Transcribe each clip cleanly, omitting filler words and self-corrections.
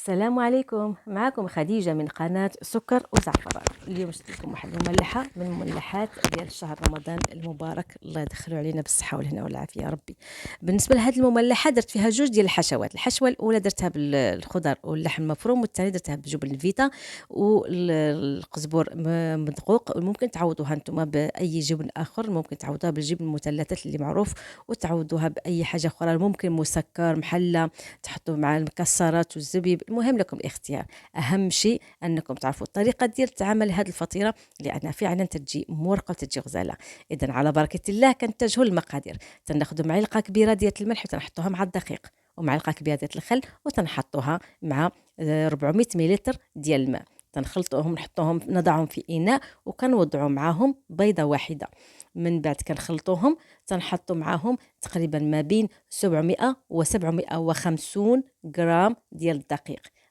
السلام عليكم، معكم خديجة من قناة سكر وزعفران. اليوم جبت لكم واحد المملحة من المملحات ديال شهر رمضان المبارك، الله يدخلوا علينا بالصحة والهنا والعافية يا ربي. بالنسبة لهذه المملحة درت فيها جوج ديال الحشوات. الحشوة الأولى درتها بالخضر واللحم المفروم، والثانية درتها بجبن الفيتا والقزبور مدقوق. ممكن تعوضوها نتوما بأي جبن آخر، ممكن تعوضوها بالجبن المثلثات اللي معروف، وتعوضوها بأي حاجة أخرى، ممكن مسكر محلى تحطوا مع المكسرات والزبيب. المهم لكم الاختيار، اهم شيء انكم تعرفوا الطريقه ديال عمل هذه الفطيره، لانها فعلا تجي مرقه وتجي غزاله. اذا على بركه الله كنتجهوا للمقادير. تناخذوا معلقه كبيره ديال الملح وتنحطوها مع الدقيق، ومعلقه كبيره ديال الخل وتنحطوها مع 400 ملل ديال الماء. تنخلطوهم نحطوهم نضعهم في اناء، وكنوضعوا معاهم بيضه واحده. من بعد كنخلطوهم، تنحطوا معاهم تقريبا ما بين 700 و 750 غرام ديال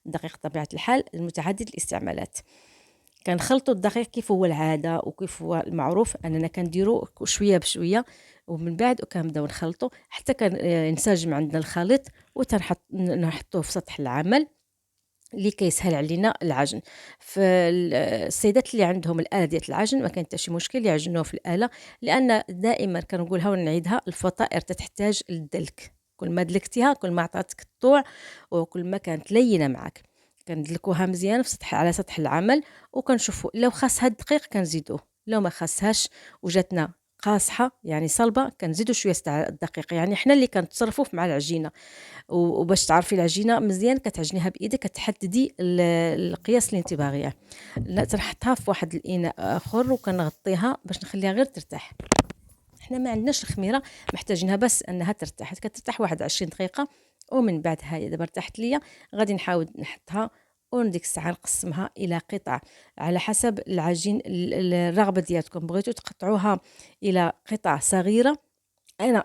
الدقيق طبيعة الحال المتعدد الاستعمالات. كنخلطوا الدقيق كيف هو العاده وكيف هو المعروف اننا كنديروا شويه بشويه، ومن بعد وكنبداو نخلطوا حتى ينسجم عندنا الخليط، نحطوه في سطح العمل اللي كيسهل علينا العجن. فالسيدات اللي عندهم الآلة ديال العجن ما كاين حتى شي مشكل يعجنوه في الآلة، لأن دائما كنقولها ونعيدها، الفطائر تحتاج للدلك. كل ما دلكتيها كل ما عطاتك الطوع، وكل ما كانت لينة معك. كندلكوها مزيان في سطح على سطح العمل، وكنشوفوا لو خاصها الدقيق كنزيدوه، لو ما خاصهاش وجاتنا قاصحه يعني صلبه كنزيدوا شويه تاع الدقيق. يعني حنا اللي كنتصرفوا مع العجينه. وباش تعرفي العجينه مزيان كتعجنيها بايدك، كتحددي القياس اللي انت باغياه. لا تنحطها في واحد الاناء اخر وكنغطيها باش نخليها غير ترتاح. حنا ما عندناش الخميره، محتاجينها بس انها ترتاح، كترتاح واحد 20 دقيقه. ومن بعد هاي دابا ارتاحت ليا، غادي نحاول نحطها، ونديك الساعه نقسمها الى قطع على حسب العجين الرغبه ديالكم. بغيتوا تقطعوها الى قطع صغيره، انا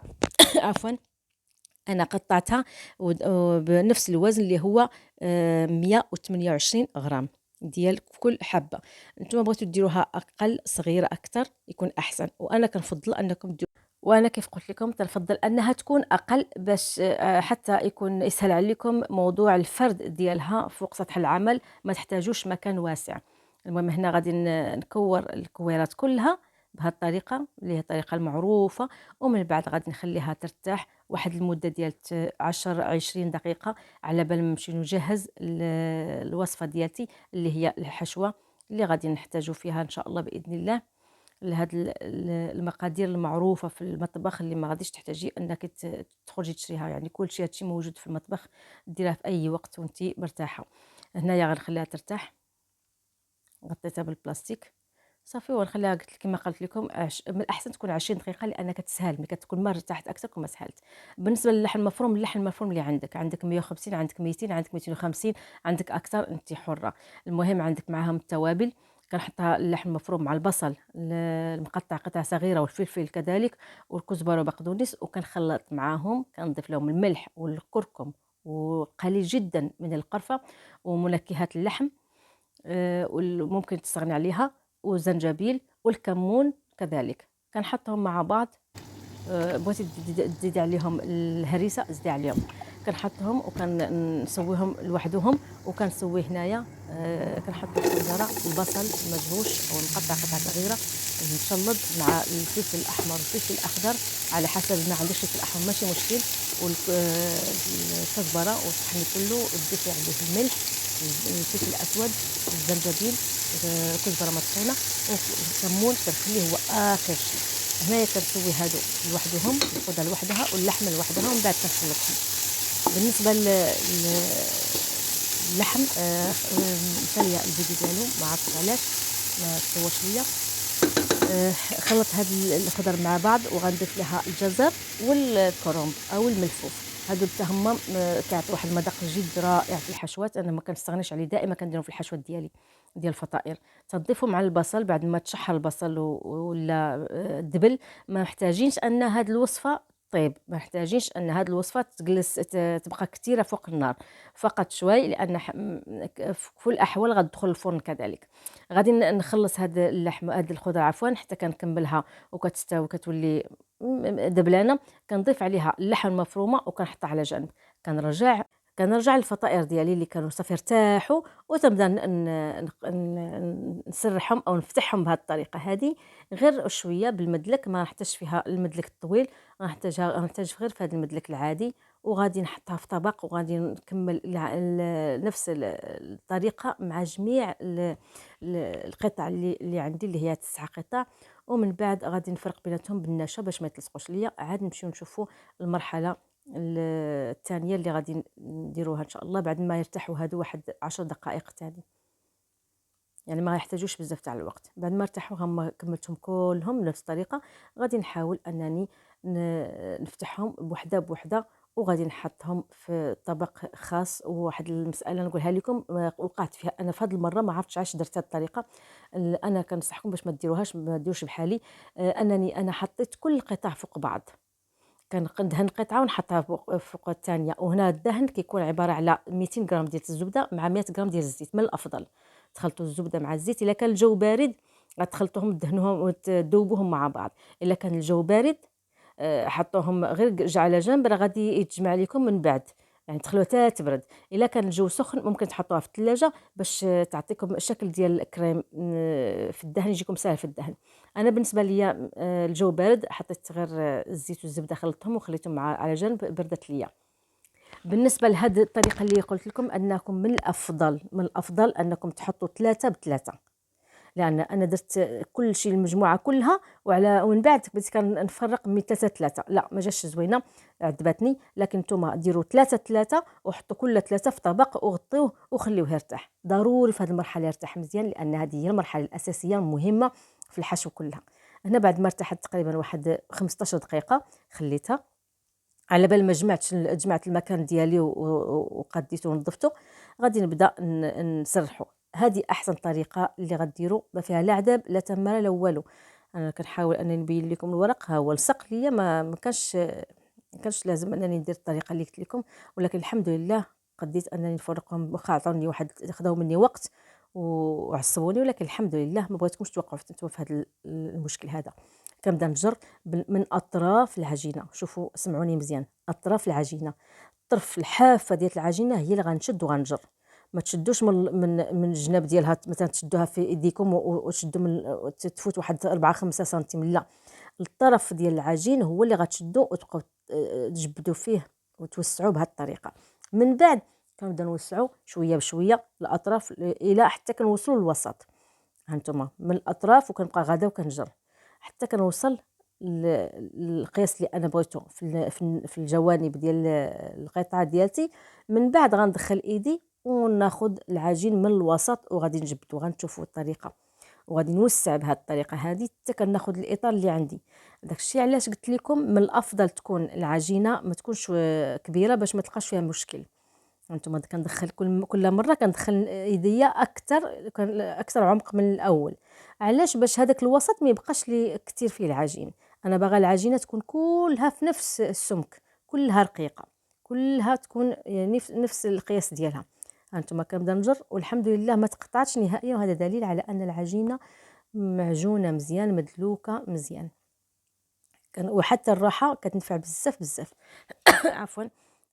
عفوا انا قطعتها بنفس الوزن اللي هو 128 غرام ديال كل حبه. نتوما بغيتوا ديروها اقل صغيره اكثر يكون احسن، وانا كنفضل انكم ديروا، وانا كيف قلت لكم تنفضل انها تكون اقل، باش حتى يكون يسهل عليكم موضوع الفرد ديالها فوق سطح العمل، ما تحتاجوش مكان واسع. المهم هنا غادي نكور الكويرات كلها بهذه الطريقه اللي هي الطريقه المعروفه. ومن بعد غادي نخليها ترتاح واحد المده ديال 10 20 دقيقه، على بال ما نمشي نجهز الوصفه ديالتي اللي هي الحشوه اللي غادي نحتاجو فيها ان شاء الله باذن الله. لهاد المقادير المعروفه في المطبخ اللي ما غاديش تحتاجي انك تخرجي تشريها، يعني كل شيء هادشي موجود في المطبخ، ديرها في اي وقت وانت مرتاحه. هنايا غنخليها ترتاح، غطيتها بالبلاستيك صافي، ونخليها قلت لك كما قلت لكم من الاحسن تكون 20 دقيقه، لان كتسهل ملي كتكون ما ارتاحت اكثر كل ما سهلت. بالنسبه للحم المفروم، اللحم المفروم اللي عندك 150، عندك 200، عندك 250، عندك اكثر انت حره. المهم عندك معاهم التوابل. كنحطها اللحم المفروم مع البصل المقطع قطع صغيره، والفلفل كذلك، والكزبره وبقدونس، وكنخلط معاهم. كنضيف لهم الملح والكركم وقليل جدا من القرفه ومنكهات اللحم، وممكن تستغني عليها، والزنجبيل والكمون كذلك. كنحطهم مع بعض. بغيتي تزيدي عليهم الهريسه زيدي عليهم. كنحطهم وكنسويهم لوحدهم، وكنسوي هنايا كنحط في الطنجره البصل المجروش او المقطع قطع صغيره المشلض مع الفلفل الاحمر والفلفل الاخضر على حسب. ما عندكش فلفل احمر ماشي مشكل، والكزبره وتطحني كله وتضيفي عليه الملح، الفلفل الاسود، الزنجبيل، كزبره مطحونه، والكمون كنخليه هو اخر شيء. هنايا كنسوي هادو لوحدهم، ناخذها لوحدها واللحمه لوحدها، ومن بعد كنخلطهم. بالنسبه للحم خليه الفيديو ديالو ما عرفتش علاش ما تسواش ليا. خلط هاد الخضر مع بعض، وغنضيف لها الجزر والكرنب او الملفوف. هادو حتى هما كيعطيو واحد المذاق جد رائع في الحشوات، انا ما كنستغنيش عليه، دائما كنديرهم في الحشوات ديالي ديال الفطائر. تضيفوا مع البصل بعد ما تشحر البصل ولا الدبل. ما محتاجينش ان هاد الوصفه طيب، ما محتاجينش ان هاد الوصفه تجلس تبقى كثيره فوق النار، فقط شوي، لان في كل الاحوال غتدخل الفرن كذلك. غادي نخلص هاد اللحم، هاد الخضره عفوا، حتى كنكملها وكتستوي كتولي دبلانه. كنضيف عليها اللحم المفرومه وكنحطها على جنب. كنرجع كنرجع للفطائر ديالي اللي كانوا صافي ارتاحوا، وتنبدا نسرحهم او نفتحهم بهذه الطريقه هذه، غير شويه بالمدلك، ما نحتاجش فيها المدلك الطويل، غنحتاج غير في هذا المدلك العادي، وغادي نحطها في طبق، وغادي نكمل نفس الطريقه مع جميع القطع اللي عندي، اللي هي 9 قطع. ومن بعد غادي نفرق بيناتهم بالنشا باش ما يتلصقوش ليا. عاد نمشيو نشوفوا المرحله الثانيه اللي غادي نديروها ان شاء الله بعد ما يرتاحوا هادو واحد 10 دقائق تاني، يعني ما يحتاجوش بزاف تاع الوقت. بعد ما ارتاحوا هما كملتهم كلهم بنفس الطريقه، غادي نحاول انني نفتحهم بوحده بوحده، وغادي نحطهم في طبق خاص. وواحد المساله نقولها لكم وقعت فيها انا في هذه المره، ما عرفتش علاش درت هذه الطريقه. انا كنصحكم باش ما ديروهاش، ما ديروش بحالي. انني انا حطيت كل القطع فوق بعض، كندهن قطعه ونحطها فوق الثانيه. وهنا الدهن كيكون عباره على 200 غرام ديال الزبده مع 100 غرام ديال الزيت. من الافضل تخلطوا الزبده مع الزيت. الا كان الجو بارد غتخلطوهم تدهنوهم وتذوبوهم مع بعض. الا كان الجو بارد حطوهم غير على جنب، راه غادي يتجمع لكم من بعد، يعني تخلوها حتى تبرد. الا كان الجو سخن ممكن تحطوها في الثلاجه باش تعطيكم الشكل ديال الكريم في الدهن، يجيكم ساهل في الدهن. انا بالنسبه ليا الجو بارد، حطيت غير الزيت والزبده، خلطتهم وخليتهم على جنب، بردت ليا. بالنسبه لهذه الطريقه اللي قلت لكم، انكم من الافضل انكم تحطوا 3 بثلاثة، لان انا درت كل شيء المجموعه كلها، ومن بعد بديت كنفرق من 3 3. لا ما جاش زوينه، عجبتني. لكن نتوما ديروا 3 3 وحطوا كل 3 في طبق وغطيوه وخليوه يرتاح. ضروري في هذه المرحله يرتاح مزيان، لان هذه هي المرحله الاساسيه المهمه في الحشو كلها. هنا بعد ما ارتاحت تقريبا واحد 15 دقيقه خليتها على بال ما جمعت المكان ديالي وقديته ونظفته. غادي نبدا نسرحو. هذه احسن طريقه اللي غديروا، ما فيها لا عذاب لا تماره لا والو. انا كنحاول انني نبين لكم الورق، ها هو لصق ليا، ما كانش لازم انني ندير الطريقه اللي قلت لكم، ولكن الحمد لله قديت انني نفرقهم. واخا عطوني واحد، خداو مني وقت وعصبوني، ولكن الحمد لله. ما بغيتكمش توقعوا انتم في هذا المشكل هذا. كنبدا نجر من اطراف العجينه. شوفوا سمعوني مزيان، اطراف العجينه، الطرف الحافه ديال العجينه هي اللي غنشد وغنجر. ما تشدوش من الجناب ديالها، مثلا تشدوها في ايديكم وتشدوا تفوت واحد 4 5 سنتيم، لا، الطرف ديال العجين هو اللي غتشدوا وتبقاو تجبدوا فيه وتوسعوا بهذه الطريقه. من بعد كنبدا نوسعوا شويه بشويه الاطراف الى حتى كنوصلوا للوسط. هانتوما من الاطراف، وكنبقى غادا وكنجر حتى كنوصل للقياس اللي انا بغيتو في الجوانب ديال القطعه ديالتي. من بعد غندخل ايدي وناخذ العجين من الوسط وغادي نجبدو. غنشوفوا الطريقه وغادي نوسع بهذه الطريقه هذه حتى كناخذ الاطار اللي عندي. داكشي علاش قلت لكم من الافضل تكون العجينه ما تكونش كبيره باش ما تلقاش فيها مشكل. هانتوما كندخل كل مره كندخل ايديا اكثر عمق من الاول. علاش؟ باش هذاك الوسط ما يبقاش لي كثير فيه العجين. انا باغا العجينه تكون كلها في نفس السمك، كلها رقيقه، كلها تكون يعني في نفس القياس ديالها. هانتوما كنبدا نجر والحمد لله ما تقطعتش نهائيا، وهذا دليل على ان العجينه معجونه مزيان، مدلوكه مزيان. وحتى الراحه كتنفع بزاف بزاف. عفوا.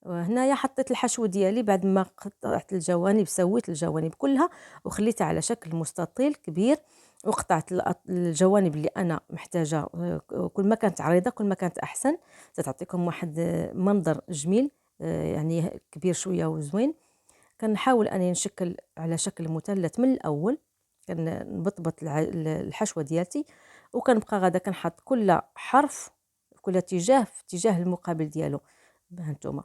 وهنايا حطيت الحشو ديالي بعد ما قطعت الجوانب، سويت الجوانب كلها وخليتها على شكل مستطيل كبير، وقطعت الجوانب اللي انا محتاجه. كل ما كانت عريضه كل ما كانت احسن، تعطيكم واحد منظر جميل، يعني كبير شويه وزوين. كنحاول اني نشكل على شكل مثلث من الاول، كنبطبط الحشوه ديالتي، وكنبقى غادا كنحط كل حرف في كل اتجاه في اتجاه المقابل ديالو. هانتوما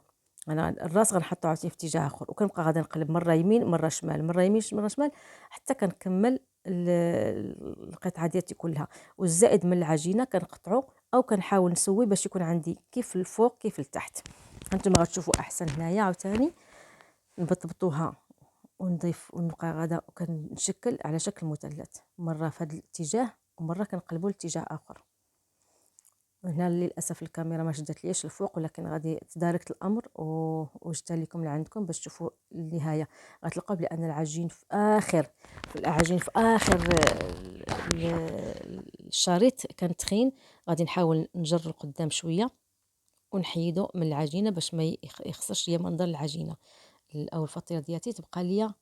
انا الراس غنحطو عاوتاني في اتجاه اخر، وكنبقى غادا نقلب مره يمين مره شمال مره يمين مره شمال حتى كنكمل القطعه ديالتي كلها. والزائد من العجينه كنقطعو او كنحاول نسوي باش يكون عندي كيف الفوق كيف التحت. هانتوما غتشوفوا احسن. هنايا عاوتاني نبطبطوها ونضيف ونبقى غادا وكنشكل على شكل مثلث، مره في هذا الاتجاه ومره كنقلبو لاتجاه اخر. هنا للاسف الكاميرا ما شدت ليش الفوق، ولكن غادي تداركت الامر وجدتها لكم لعندكم باش تشوفوا النهايه. غتلقاو بان العجين في اخر الشريط كان تخين. غادي نحاول نجر القدام شويه ونحيدو من العجينه باش ما يخسرش ليا منظر العجينه. او الفطير ديالتي تبقى ليا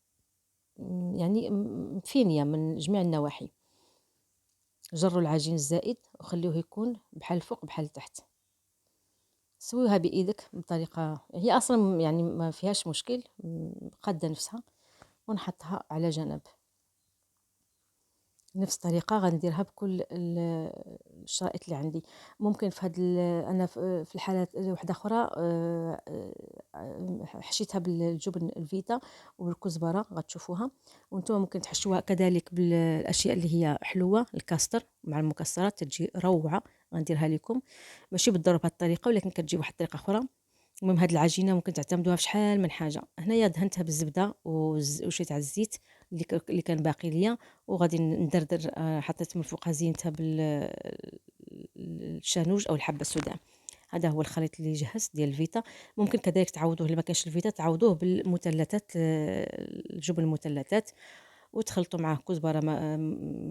يعني مفينيه من جميع النواحي. جروا العجين الزائد وخليوه يكون بحال الفوق بحال التحت. سويها بايدك بطريقه هي اصلا يعني ما فيهاش مشكل، قاده نفسها. ونحطها على جنب. نفس الطريقه غنديرها بكل الشرائط اللي عندي. ممكن في انا في الحالات واحده اخرى حشيتها بالجبن الفيتا وبالكزبره غتشوفوها. وانتم ممكن تحشوها كذلك بالاشياء اللي هي حلوه، الكاستر مع المكسرات تجي روعه. غنديرها لكم ماشي بالضرورة بهذه الطريقه، ولكن كتجي واحد الطريقه اخرى. المهم هاد العجينه ممكن تعتمدوها في شحال من حاجه. هنايا دهنتها بالزبده وشويه تاع الزيت اللي كان باقي ليا، وغادي ندردر. حطيت من فوقها زينتها بالشانوج او الحبه السوداء. هذا هو الخليط اللي جهز ديال الفيتا. ممكن كذلك تعوضوه، اللي ما كانش الفيتا تعوضوه بالمثلثات، الجبن المثلثات، وتخلطوا معاه كزبره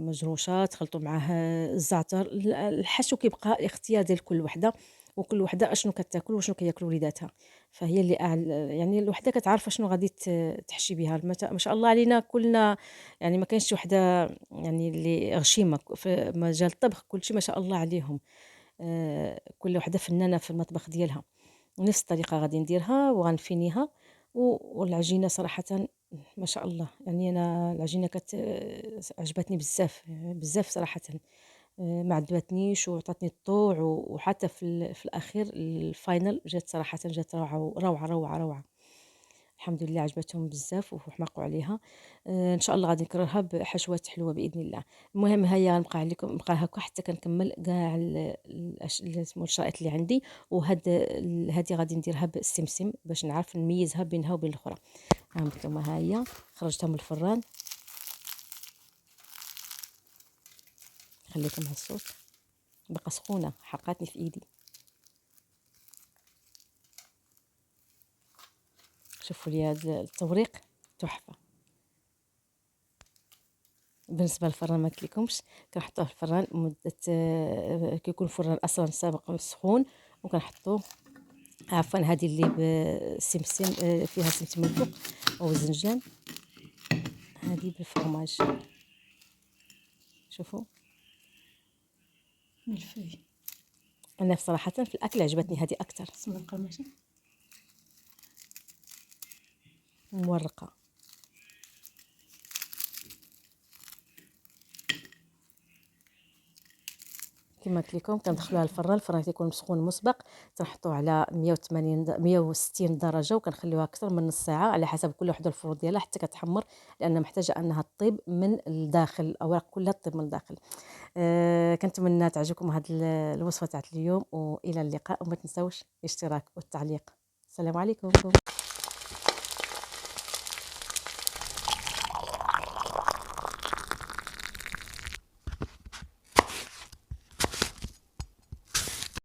مجروشه، تخلطوا معاه الزعتر. الحشو كيبقى اختيار ديال كل وحده، وكل وحده اشنو كتاكل وشنو كياكلوا وليداتها. فهي اللي يعني الوحده كتعرف شنو غادي تحشي بها. ما شاء الله علينا كلنا، يعني ما كاينش وحده يعني اللي غشيمه في مجال الطبخ. كلشي ما شاء الله عليهم. كل وحده فنانه في المطبخ ديالها. ونفس الطريقه غادي نديرها وغنفينيها. والعجينه صراحه ما شاء الله، يعني انا العجينه عجبتني بزاف بزاف صراحه. ما عذبتنيش وعطاتني الطوع، وحتى في الاخير الفاينل جات صراحه، جات روعه روعه روعه روعه. الحمد لله عجبتهم بزاف وحماقوا عليها. ان شاء الله غادي نكررها بحشوات حلوه باذن الله. المهم هيا نبقى عليكم، نبقى هكا حتى كنكمل كاع اسمو الشرائط اللي عندي. هذه غادي نديرها بالسمسم باش نعرف نميزها بينها وبين الاخرى. هانتوما هيا خرجتها من الفران. خليكم هالصوت بقى سخونه، حرقاتني في ايدي. شوفوا لي هذا التوريق تحفه. بالنسبه للفران ما قلت لكمش، كنحطوه في الفران مده كيكون الفران اصلا سابق سخون. وكنحطوه عفوا هذه اللي بالسمسم، فيها سمسم من فوق او الزنجان. هذه بالفرماج. شوفوا ملفي. انا صراحه في الاكل عجبتني هذه اكثر، سمنقة ماشي مورقه. كما قلت لكم كندخلوها الفران. الفران تيكون مسخون مسبق. تنحطوه على 180 160 درجه، وكنخليوها اكثر من نص ساعه على حسب كل وحده الفرو ديالها حتى كتحمر، لان محتاجه انها تطيب من الداخل، الاوراق كلها تطيب من الداخل. كنتمنى تعجبكم هذه الوصفه تاعت اليوم، والى اللقاء. وما تنسوش الاشتراك والتعليق. السلام عليكم.